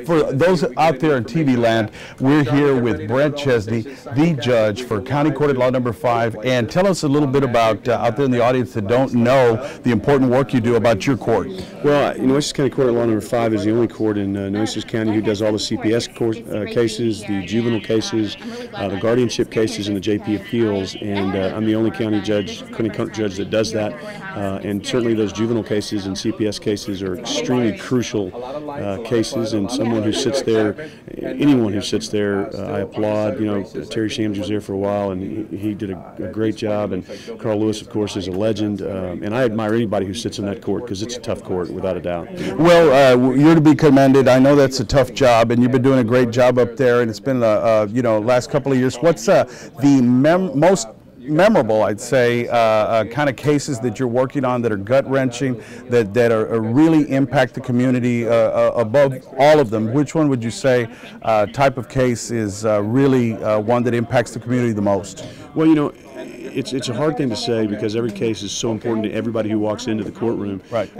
For those out there in TV land, we're here with Brent Chesney, the judge for County Court at Law Number 5. And tell us a little bit about, out there in the audience that don't know the important work you do, about your court. Well, Nueces County Court at Law Number 5 is the only court in Nueces County who does all the CPS cases, the juvenile cases, the guardianship cases, and the JP appeals. And I'm the only county judge that does that. And certainly those juvenile cases and CPS cases are extremely crucial cases, and someone who sits there, anyone who sits there, I applaud. Terry Shams was there for a while, and he did a great job, and Carl Lewis, of course, is a legend, and I admire anybody who sits in that court, because it's a tough court, without a doubt. Well, you're to be commended. I know that's a tough job, and you've been doing a great job up there, and it's been, last couple of years. What's the most memorable, I'd say, kind of cases that you're working on that are gut-wrenching, that are really impact the community above all of them? Which one would you say type of case is really one that impacts the community the most? Well, it's a hard thing to say, because every case is so important to everybody who walks into the courtroom. Right.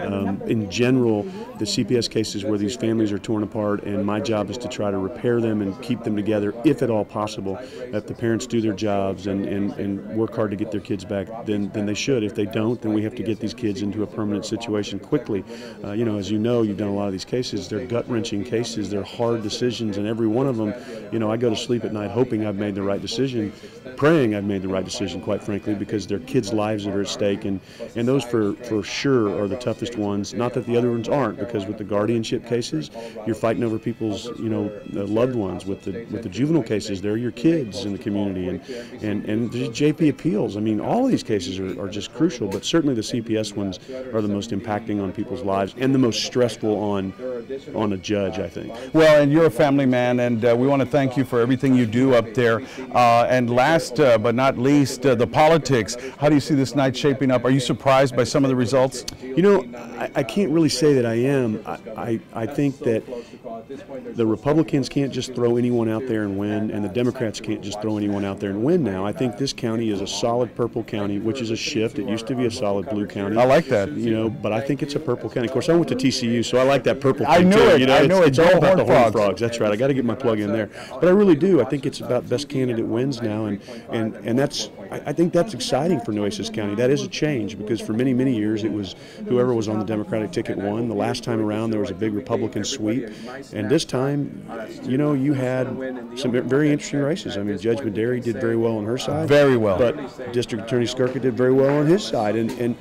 In general, the CPS cases where these families are torn apart, and my job is to try to repair them and keep them together, if at all possible. If the parents do their jobs and work hard to get their kids back, then they should. If they don't, then we have to get these kids into a permanent situation quickly. As you know, you've done a lot of these cases. They're gut-wrenching cases. They're hard decisions, and every one of them, I go to sleep at night hoping I've made the right decision, praying I've made the right decision, quite frankly, because they're kids' lives that are at stake, and those for sure are the toughest ones. Not that the other ones aren't, because with the guardianship cases, you're fighting over people's loved ones. With the juvenile cases, they're your kids in the community, and the JP appeals. I mean, all of these cases are just crucial, but certainly the CPS ones are the most impacting on people's lives and the most stressful on a judge, I think. Well, and you're a family man, and we want to thank you for everything you do up there. And last but not least, the politics. How do you see this night shaping up? Are you surprised by some of the results? I can't really say that I am. I think that the Republicans can't just throw anyone out there and win, and the Democrats can't just throw anyone out there and win now. I think this county is a solid purple county, which is a shift. It used to be a solid blue county. I like that. But I think it's a purple county. Of course, I went to TCU, so I like that purple thing. I knew it. I know it's all about the Horned Frogs. That's right. I got to get my plug in there. But I really do. I think it's about best candidate wins now, and that's. I think that's exciting for Nueces County. That is a change, because for many, many years it was whoever was on the Democratic ticket won. The last time around there was a big Republican sweep, and this time, you had some very interesting races. I mean, Judge Maderi did very well on her side. Very well. But District Attorney Skirka did very well on his side, and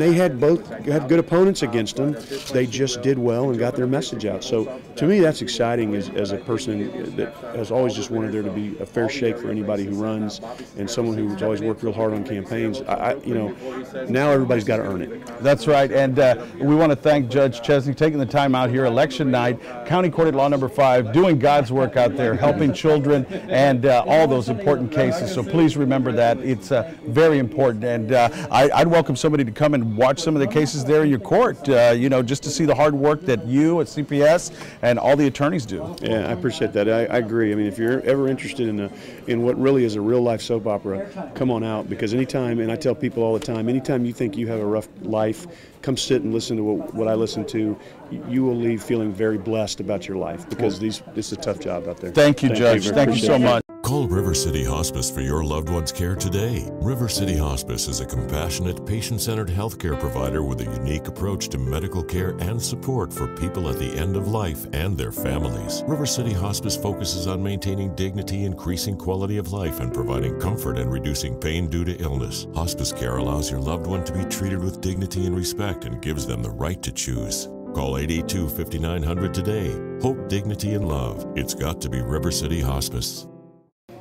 they had good opponents against them. They just did well and got their message out. So to me, that's exciting as a person that has always just wanted there to be a fair shake for anybody who runs, and someone who's always worked real hard on campaigns. Now everybody's got to earn it. That's right, and we want to thank Judge Chesney taking the time out here, election night, County Court at Law Number 5, doing God's work out there, helping children, and all those important cases. So please remember that. It's very important, and I'd welcome somebody to come and watch some of the cases there in your court, just to see the hard work that you at CPS and all the attorneys do. Yeah, I appreciate that. I agree. I mean, if you're ever interested in what really is a real-life soap opera, come on out, because anytime, and I tell people all the time, anytime you think you have a rough life, come sit and listen to what I listen to. You will leave feeling very blessed about your life, because this is a tough job out there. Thank you, Judge. Thank you so much. Call River City Hospice for your loved one's care today. River City Hospice is a compassionate, patient-centered healthcare provider with a unique approach to medical care and support for people at the end of life and their families. River City Hospice focuses on maintaining dignity, increasing quality of life, and providing comfort and reducing pain due to illness. Hospice care allows your loved one to be treated with dignity and respect and gives them the right to choose. Call 882-5900 today. Hope, dignity, and love. It's got to be River City Hospice.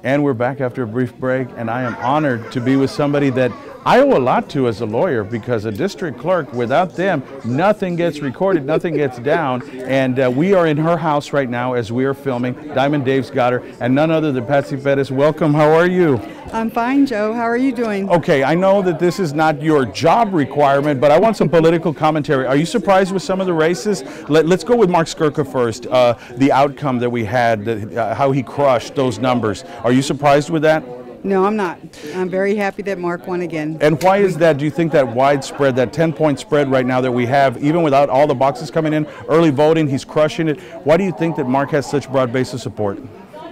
And we're back after a brief break, and I am honored to be with somebody that I owe a lot to as a lawyer, because a district clerk, without them, nothing gets recorded, nothing gets down. And we are in her house right now as we are filming. Diamond Dave's got her, and none other than Patsy Pettis. Welcome. How are you? I'm fine, Joe. How are you doing? Okay, I know that this is not your job requirement, but I want some political commentary. Are you surprised with some of the races? Let's go with Mark Skirka first. The outcome that we had, how he crushed those numbers. Are you surprised with that? No, I'm not. I'm very happy that Mark won again. And why is that? Do you think that widespread, that 10-point spread right now that we have, even without all the boxes coming in, early voting, he's crushing it. Why do you think that Mark has such broad base of support?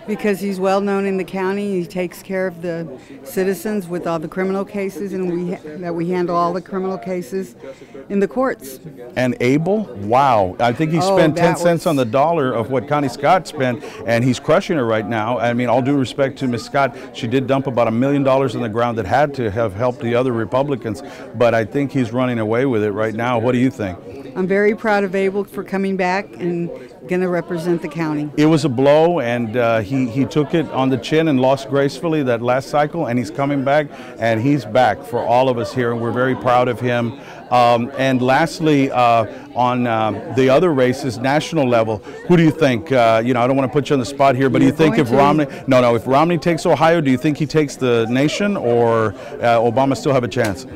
Because he's well known in the county. He takes care of the citizens with all the criminal cases, and we handle all the criminal cases in the courts. And able? Wow. I think he spent 10 cents on the dollar of what Connie Scott spent, and he's crushing her right now. I mean, all due respect to Ms. Scott, she did dump about $1 million in the ground that had to have helped the other Republicans, but I think he's running away with it right now. What do you think? I'm very proud of Abel for coming back and going to represent the county. It was a blow, and he took it on the chin and lost gracefully that last cycle, and he's coming back, and he's back for all of us here, and we're very proud of him. And lastly, on the other races, national level, who do you think? I don't want to put you on the spot here, but do you think if Romney, if Romney takes Ohio, do you think he takes the nation, or Obama still have a chance?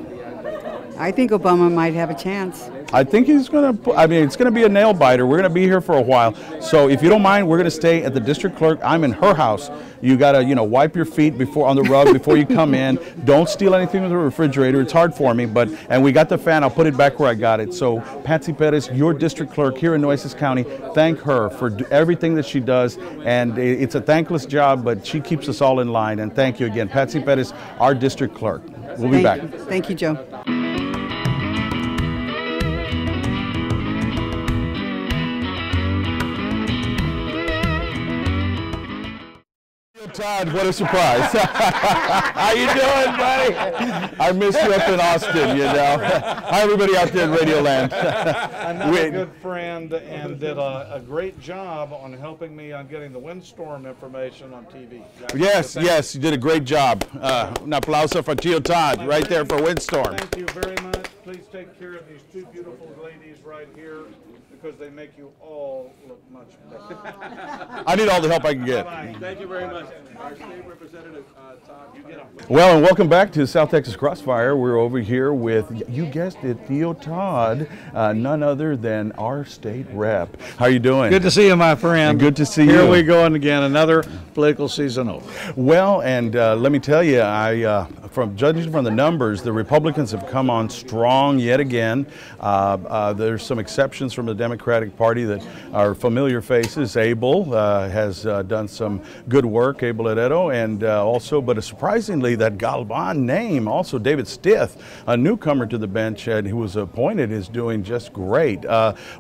I think Obama might have a chance. I think he's going to, it's going to be a nail biter. We're going to be here for a while. So if you don't mind, we're going to stay at the district clerk. I'm in her house. You got to, wipe your feet on the rug before you come in. Don't steal anything from the refrigerator. It's hard for me, and we got the fan. I'll put it back where I got it. So Patsy Perez, your district clerk here in Nueces County, thank her for everything that she does. And it's a thankless job, but she keeps us all in line. And thank you again. Patsy Perez, our district clerk. We'll be back. Thank you, Joe. Todd, what a surprise. How you doing, buddy? I missed you up in Austin, Hi, everybody out there in Radio Land. I'm a good friend and did a great job on helping me on getting the windstorm information on TV. Yes, you did a great job. Un aplauso for Tio Todd, right there for windstorm. Thank you very much. Please take care of these two beautiful ladies right here, because they make you all look much better. I need all the help I can get. Bye. Thank you very much. Our state representative, Todd, you get them. Well, and welcome back to South Texas Crossfire. We're over here with, you guessed it, Theo Todd, none other than our state rep. How are you doing? Good to see you, my friend. Good to see you. Here we go again, another political season over. Well, and let me tell you, from judging from the numbers, the Republicans have come on strong yet again. There's some exceptions from the Democratic Party that are familiar faces. Abel has done some good work, Abel Heredo, and but surprisingly, that Galvan name, also David Stith, a newcomer to the bench who was appointed, is doing just great.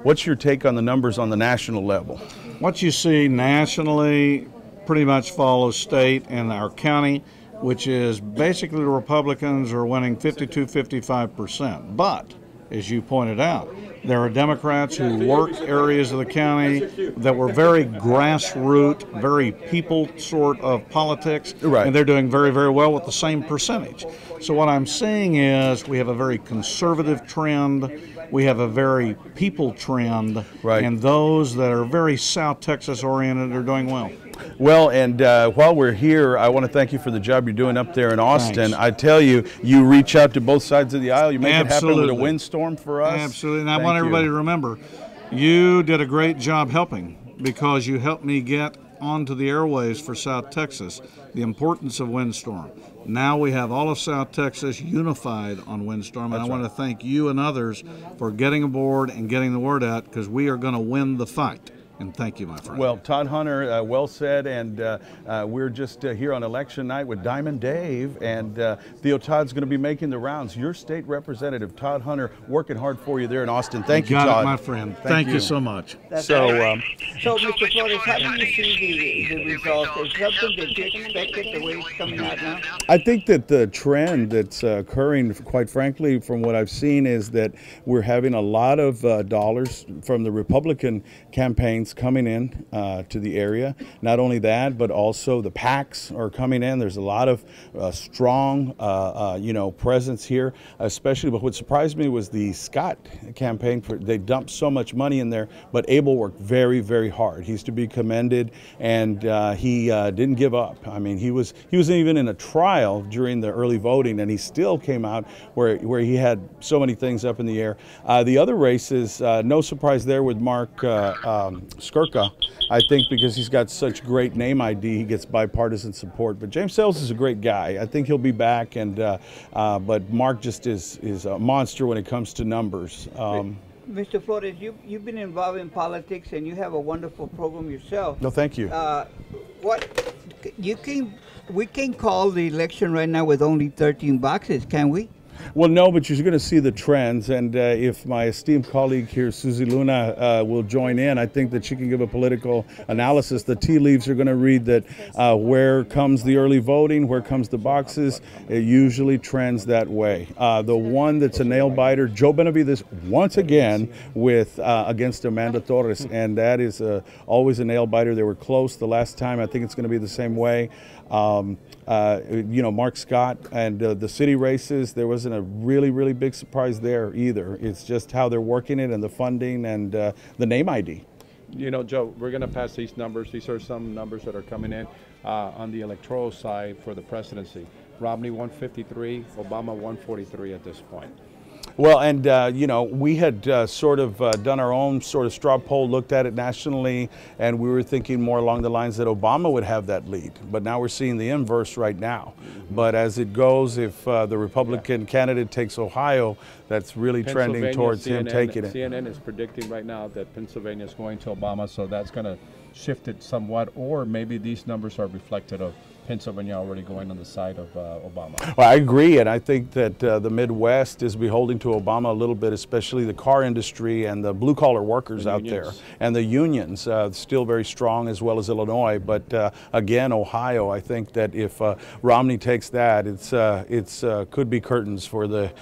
What's your take on the numbers on the national level? What you see nationally pretty much follows state and our county, which is basically the Republicans are winning 52-55%. But, as you pointed out, there are Democrats who work areas of the county that were very grassroots, very people sort of politics, right, and they're doing very, very well with the same percentage. So what I'm saying is we have a very conservative trend, we have a very people trend, right, and those that are very South Texas oriented are doing well. Well, and while we're here, I want to thank you for the job you're doing up there in Austin. Thanks. I tell you, you reach out to both sides of the aisle. You make Absolutely. it happen with a windstorm for us. Absolutely, and I Thank want you. everybody to remember, you did a great job helping, because you helped me get onto the airways for South Texas the importance of windstorm. Now we have all of South Texas unified on windstorm, and I want to thank you and others for getting aboard and getting the word out, because we are going to win the fight. And thank you, my friend. Well, Todd Hunter, well said, and we're just here on election night with Diamond Dave, and Theo Todd's going to be making the rounds. Your state representative, Todd Hunter, working hard for you there in Austin. Thank you, Todd. Todd. It, my friend. Thank you so much. So, Mr. Flores, how do you see the results? Is something that you expected the way it's coming out now? I think that the trend that's occurring, quite frankly, from what I've seen, is that we're having a lot of dollars from the Republican campaigns coming in to the area. Not only that, but also the PACs are coming in. There's a lot of strong, presence here, especially. But what surprised me was the Scott campaign. They dumped so much money in there, but Abel worked very, very hard. He's to be commended, and he didn't give up. I mean, he was even in a trial during the early voting, and he still came out where he had so many things up in the air. The other races, no surprise there with Mark Skirka, I think because he's got such great name ID, he gets bipartisan support. But James Sales is a great guy. I think he'll be back, and but Mark just is a monster when it comes to numbers. Mr. Flores, you've been involved in politics, and you have a wonderful program yourself. No, thank you. We can call the election right now with only 13 boxes, can we? Well, no, but you're going to see the trends, and if my esteemed colleague here, Susie Luna, will join in, I think that she can give a political analysis. The tea leaves are going to read that where comes the early voting, where comes the boxes, it usually trends that way. The one that's a nail-biter, Joe Benavides, once again, with against Amanda Torres, and that is always a nail-biter. They were close the last time. I think it's going to be the same way. You know, Mark Scott and the city races, there wasn't a really big surprise there either. It's just how they're working it and the funding and the name ID. You know, Joe, we're going to pass these numbers. These are some numbers that are coming in on the electoral side for the presidency. Romney 153, Obama 143 at this point. Well, and you know, we had sort of done our own sort of straw poll, looked at it nationally, and we were thinking more along the lines that Obama would have that lead. But now we're seeing the inverse right now. But as it goes, if the Republican candidate takes Ohio, that's really trending towards him taking it. CNN is predicting right now that Pennsylvania is going to Obama, so that's going to shift it somewhat, or maybe these numbers are reflected of Pennsylvania already going on the side of Obama. Well, I agree, and I think that the Midwest is beholden to Obama a little bit, especially the car industry and the blue-collar workers out there. And the unions, still very strong, as well as Illinois. But again, Ohio, I think that if Romney takes that, it's could be curtains for the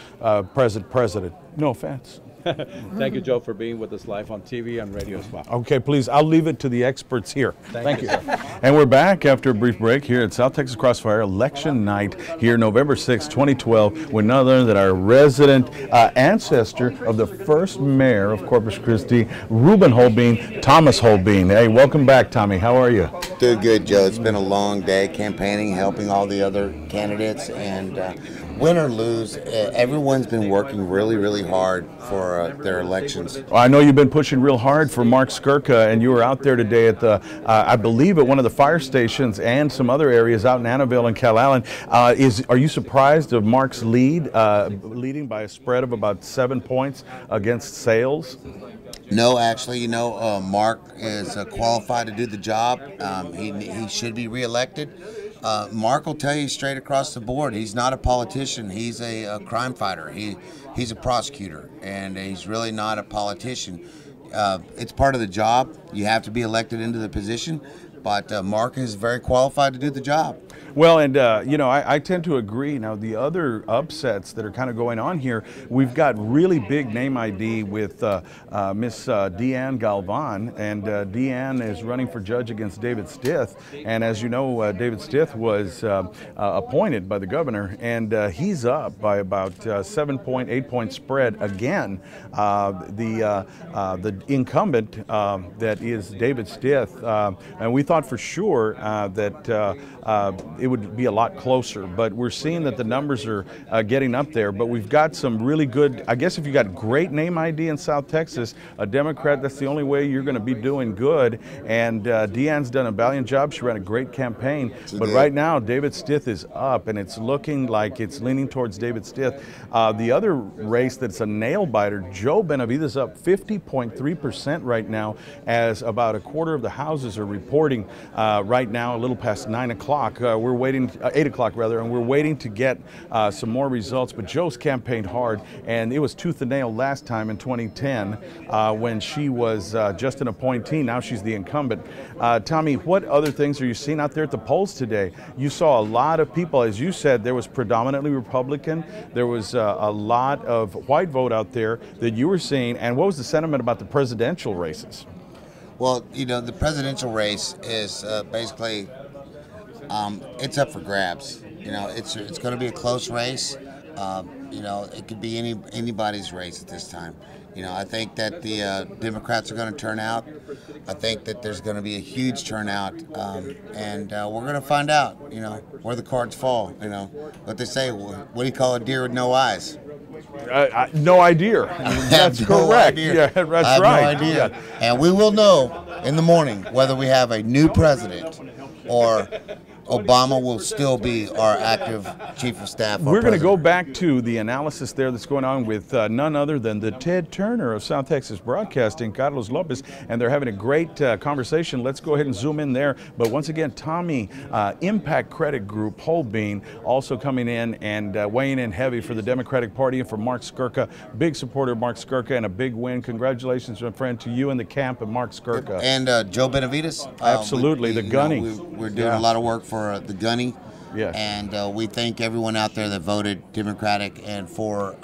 president. No offense. Thank you, Joe, for being with us live on TV and radio as well. Okay, please, I'll leave it to the experts here. Thank you. And we're back after a brief break here at South Texas Crossfire election night here, November 6, 2012, with none other than our resident ancestor of the first mayor of Corpus Christi, Reuben Holbein, Thomas Holbein. Hey, welcome back, Tommy. How are you? Doing good, Joe. It's been a long day campaigning, helping all the other candidates, and win or lose, everyone's been working really hard for their elections. Well, I know you've been pushing real hard for Mark Skirka, and you were out there today at the, I believe, at one of the fire stations and some other areas out in Annabelle and Calallen. Are you surprised of Mark's leading by a spread of about 7 points against Sales? No, actually, you know, Mark is qualified to do the job. He should be reelected. Mark will tell you straight across the board, he's not a politician. He's a crime fighter. He's a prosecutor, and he's really not a politician. It's part of the job. You have to be elected into the position, but Mark is very qualified to do the job. Well, and you know, I tend to agree. Now, the other upsets that are kind of going on here, we've got really big name ID with Miss Deanne Galvan, and Deanne is running for judge against David Stith. And as you know, David Stith was appointed by the governor, and he's up by about 8 point spread again. The incumbent that is David Stith, and we thought for sure that it would be a lot closer, but we're seeing that the numbers are getting up there. But we've got some really good, I guess if you got great name ID in South Texas, a Democrat, that's the only way you're going to be doing good. And Deanne's done a valiant job. She ran a great campaign. But right now, David Stith is up, and it's looking like it's leaning towards David Stith. The other race that's a nail-biter, Joe Benavides up 50.3% right now, as about a quarter of the houses are reporting right now, a little past 9 o'clock. We're waiting, 8 o'clock rather, and we're waiting to get some more results. But Joe's campaigned hard, and it was tooth and nail last time in 2010 when she was just an appointee. Now she's the incumbent. Tommy, what other things are you seeing out there at the polls today? You saw a lot of people, as you said, there was predominantly Republican. There was a lot of white vote out there that you were seeing. And what was the sentiment about the presidential races? Well, you know, the presidential race is basically it's up for grabs. You know, it's going to be a close race. You know, it could be anybody's race at this time. You know, I think that the Democrats are going to turn out. I think that there's going to be a huge turnout, and we're going to find out, you know, where the cards fall. You know, what they say, what do you call a deer with no eyes? No idea. That's no correct. Idea. Yeah, that's I have right. no idea. Yeah. And we will know in the morning, whether we have a new president or Obama will still be our active chief of staff. We're going to go back to the analysis there that's going on with none other than the Ted Turner of South Texas Broadcasting, Carlos Lopez, and they're having a great conversation. Let's go ahead and zoom in there. But once again, Tommy, Impact Credit Group, Holbein, also coming in and weighing in heavy for the Democratic Party and for Mark Skirka. Big supporter of Mark Skirka and a big win. Congratulations, my friend, to you and the camp and Mark Skirka. And Joe Benavides. Absolutely, the gunny. We're doing a lot of work for the gunny. Yes. And we thank everyone out there that voted Democratic and for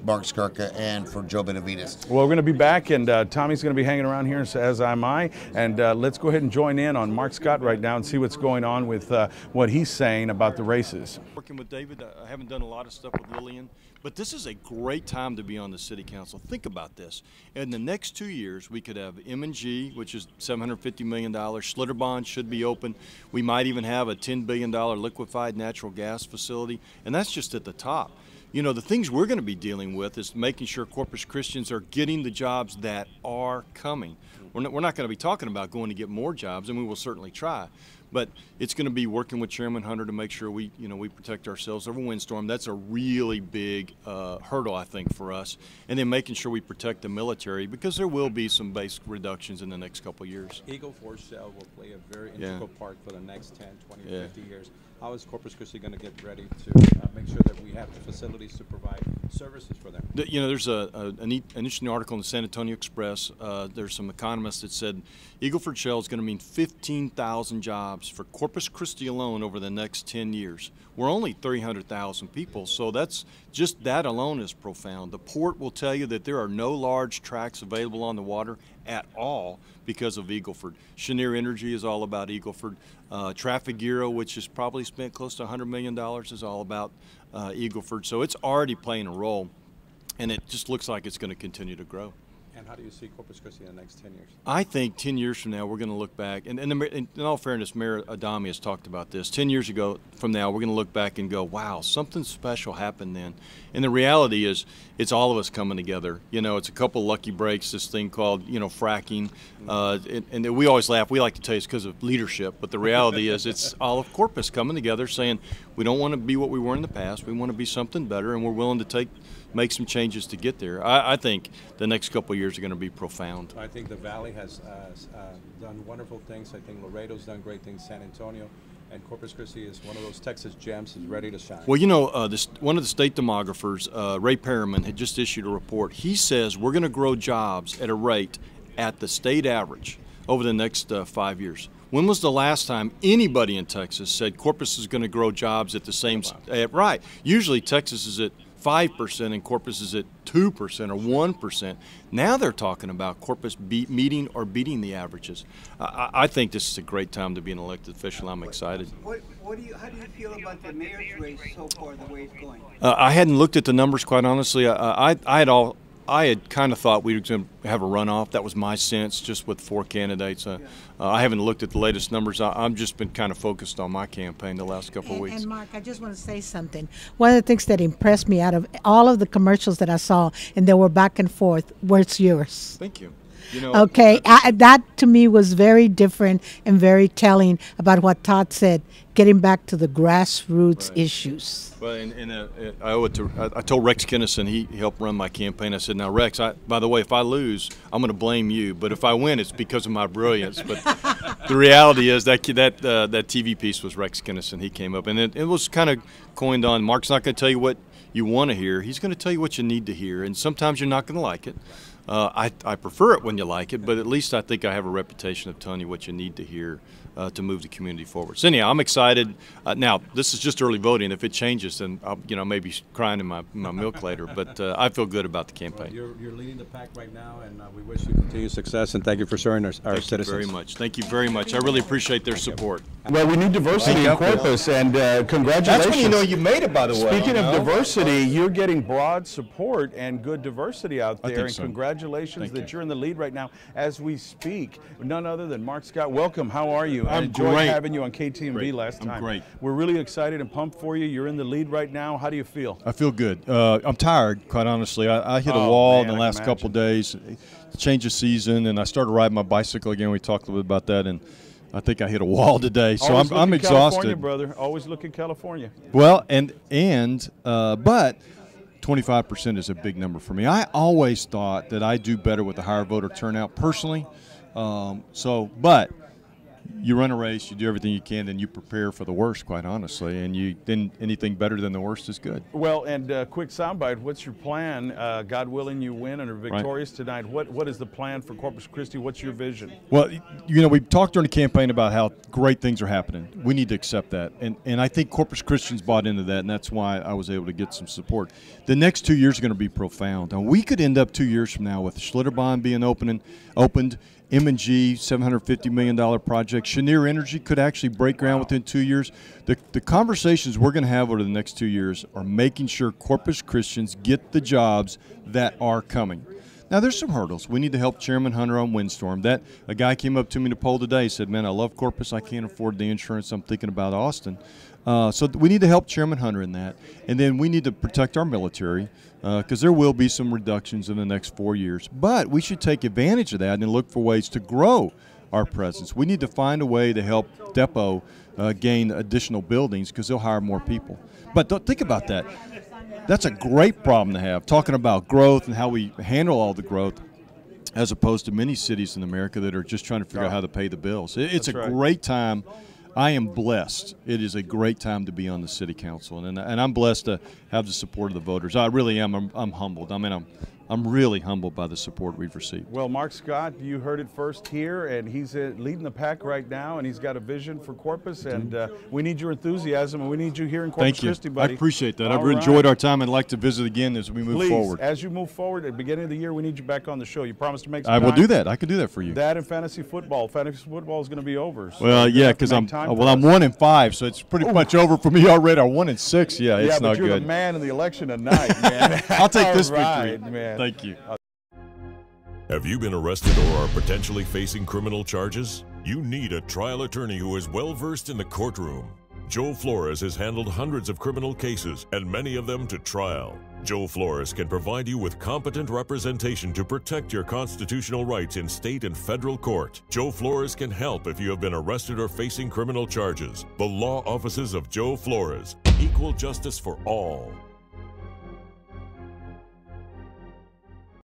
Mark Skirka and for Joe Benavides. Well, we're going to be back, and Tommy's going to be hanging around here, as am I. And let's go ahead and join in on Mark Scott right now and see what's going on with what he's saying about the races. Working with David, I haven't done a lot of stuff with Lillian, but this is a great time to be on the city council. Think about this. In the next 2 years, we could have M&G, which is $750 million. Schlitterbahn should be open. We might even have a $10 billion liquefied natural gas facility, and that's just at the top. You know, the things we're going to be dealing with is making sure Corpus Christians are getting the jobs that are coming. We're not going to be talking about going to get more jobs, and we will certainly try. But it's going to be working with Chairman Hunter to make sure we protect ourselves over windstorm. That's a really big hurdle, I think, for us. And then making sure we protect the military, because there will be some base reductions in the next couple of years. Eagle Force Shell will play a very integral part for the next 10, 20, 50 years. How is Corpus Christi going to get ready to make sure that we have the facilities to provide services for them? There's an interesting article in the San Antonio Express. There's some economists that said Eagle Ford Shell is going to mean 15,000 jobs for Corpus Christi alone over the next 10 years. We're only 300,000 people, so that's just that alone is profound. The port will tell you that there are no large tracts available on the water at all because of Eagleford. Cheniere Energy is all about Eagleford. Trafigura, which has probably spent close to $100 million, is all about Eagleford. So it's already playing a role, and it just looks like it's going to continue to grow. And how do you see Corpus Christi in the next 10 years? I think 10 years from now, we're going to look back, and in all fairness, Mayor Adami has talked about this. 10 years ago from now, we're going to look back and go, wow, something special happened then. And the reality is, it's all of us coming together. You know, it's a couple lucky breaks, this thing called, fracking. And we always laugh. We like to tell you it's because of leadership, but the reality is it's all of Corpus coming together saying, we don't want to be what we were in the past. We want to be something better, and we're willing to make some changes to get there. I think the next couple of years are going to be profound. I think the Valley has done wonderful things. I think Laredo's done great things, San Antonio, and Corpus Christi is one of those Texas gems is ready to shine. Well, one of the state demographers, Ray Perriman, had just issued a report. He says we're going to grow jobs at a rate at the state average over the next 5 years. When was the last time anybody in Texas said Corpus is going to grow jobs at the same right? Usually Texas is at 5% and Corpus is at 2% or 1%. Now they're talking about Corpus meeting or beating the averages. I think this is a great time to be an elected official. I'm excited. How do you feel about the mayor's race so far, the way it's going? I hadn't looked at the numbers, quite honestly. I had kind of thought we were going to have a runoff. That was my sense, just with 4 candidates. I haven't looked at the latest numbers. I've just been kind of focused on my campaign the last couple of weeks. And Mark, I just want to say something. One of the things that impressed me out of all of the commercials that I saw, and they were back and forth, where's yours? Thank you. Okay, that to me was very different and very telling about what Todd said, getting back to the grassroots issues. Well, I owe it to, I told Rex Kinnison, he helped run my campaign. I said, now Rex, by the way, if I lose, I'm going to blame you, but if I win, it's because of my brilliance. But the reality is that TV piece was Rex Kinnison. He came up, and it was kind of coined on, Mark's not going to tell you what you want to hear. He's going to tell you what you need to hear, and sometimes you're not going to like it. I prefer it when you like it, but at least I think I have a reputation of telling you what you need to hear to move the community forward. So anyhow, I'm excited. Now, this is just early voting. If it changes, then I'll maybe crying in my milk later. But I feel good about the campaign. Well, you're leading the pack right now, and we wish you continued success. And thank you for serving our citizens. Thank you very much. Thank you very much. I really appreciate their support. Well, we need diversity in Corpus, and congratulations. That's when you know you made it, by the way. Speaking of diversity, you're getting broad support and good diversity out there, and congratulations. congratulations that you. you're in the lead right now as we speak. None other than Mark Scott. Welcome. How are you? I I'm enjoyed great. having you on KTMV last time. I'm great. We're really excited and pumped for you. You're in the lead right now. How do you feel? I feel good. I'm tired, quite honestly. I hit a Oh, wall man, in the I last can couple of days, change of season, and I started riding my bicycle again. We talked a little bit about that, and I think I hit a wall today. So Always I'm look at California, exhausted. brother. Always look at California. Well, but 25% is a big number for me. I always thought that I do better with a higher voter turnout personally. But you run a race, you do everything you can, then you prepare for the worst, quite honestly, and then anything better than the worst is good. Well, and quick soundbite, what's your plan? God willing, you win and are victorious tonight. What is the plan for Corpus Christi? What's your vision? Well, we talked during the campaign about how great things are happening. We need to accept that, and I think Corpus Christians bought into that, and that's why I was able to get some support. The next 2 years are going to be profound, and we could end up 2 years from now with the Schlitterbahn being opened, M&G, $750 million project. Cheniere Energy could actually break ground within 2 years. The conversations we're going to have over the next 2 years are making sure Corpus Christians get the jobs that are coming. Now, there's some hurdles. We need to help Chairman Hunter on Windstorm. A guy came up to me in the poll today, said, man, I love Corpus. I can't afford the insurance. I'm thinking about Austin. So we need to help Chairman Hunter in that. And then we need to protect our military because there will be some reductions in the next 4 years. But we should take advantage of that and look for ways to grow our presence. We need to find a way to help Depot gain additional buildings because they'll hire more people. But don't think about that. That's a great problem to have, talking about growth and how we handle all the growth, as opposed to many cities in America that are just trying to figure out how to pay the bills. It's a great time. I am blessed. It is a great time to be on the city council, and I'm blessed to have the support of the voters. I really am. I'm humbled. I mean, I'm really humbled by the support we've received. Well, Mark Scott, you heard it first here, and he's leading the pack right now, and he's got a vision for Corpus, and we need your enthusiasm, and we need you here in Corpus Christi, buddy. I appreciate that. All I've enjoyed our time and like to visit again as we move forward. As you move forward, at the beginning of the year, we need you back on the show. You promised to make some I will time. do that. I can do that for you. That and fantasy football. Fantasy football is going to be over. So well, yeah, because I'm 1-5, so it's pretty much over for me already. I'm 1-6. Yeah, it's not good. Yeah, but you're the man in the election tonight, man. I'll take this victory, man. Thank you. Have you been arrested or are potentially facing criminal charges? You need a trial attorney who is well-versed in the courtroom. Joe Flores has handled hundreds of criminal cases and many of them to trial. Joe Flores can provide you with competent representation to protect your constitutional rights in state and federal court. Joe Flores can help if you have been arrested or facing criminal charges. The law offices of Joe Flores. Equal justice for all.